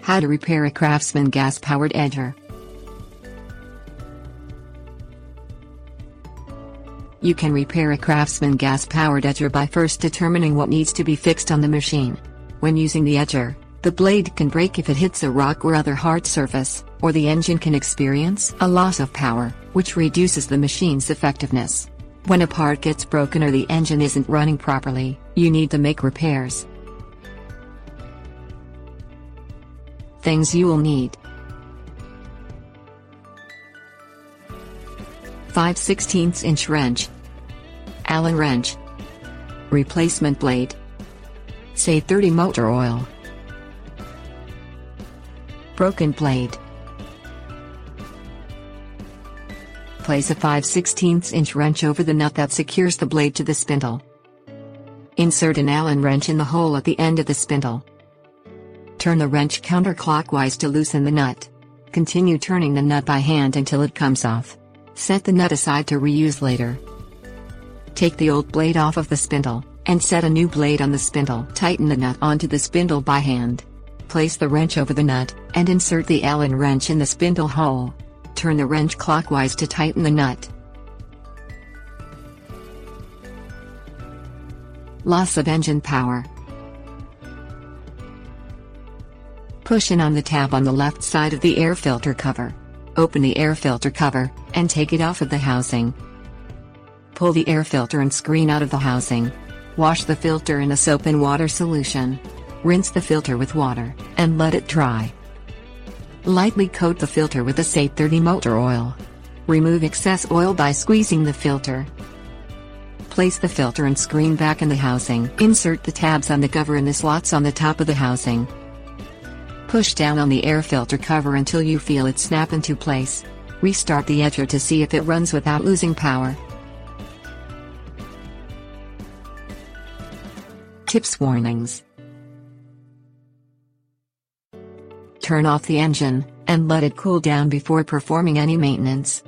How to repair a Craftsman gas-powered edger. You can repair a Craftsman gas-powered edger by first determining what needs to be fixed on the machine. When using the edger, the blade can break if it hits a rock or other hard surface, or the engine can experience a loss of power, which reduces the machine's effectiveness. When a part gets broken or the engine isn't running properly, you need to make repairs. Things you will need: 5/16" wrench, Allen wrench, replacement blade, say 30 motor oil, broken blade. Place a 5/16" wrench over the nut that secures the blade to the spindle. Insert an Allen wrench in the hole at the end of the spindle. Turn the wrench counterclockwise to loosen the nut. Continue turning the nut by hand until it comes off. Set the nut aside to reuse later. Take the old blade off of the spindle, and set a new blade on the spindle. Tighten the nut onto the spindle by hand. Place the wrench over the nut, and insert the Allen wrench in the spindle hole. Turn the wrench clockwise to tighten the nut. Loss of engine power. Push in on the tab on the left side of the air filter cover. Open the air filter cover, and take it off of the housing. Pull the air filter and screen out of the housing. Wash the filter in a soap and water solution. Rinse the filter with water, and let it dry. Lightly coat the filter with a say 30 motor oil. Remove excess oil by squeezing the filter. Place the filter and screen back in the housing. Insert the tabs on the cover in the slots on the top of the housing. Push down on the air filter cover until you feel it snap into place. Restart the edger to see if it runs without losing power. Tips: warnings. Turn off the engine, and let it cool down before performing any maintenance.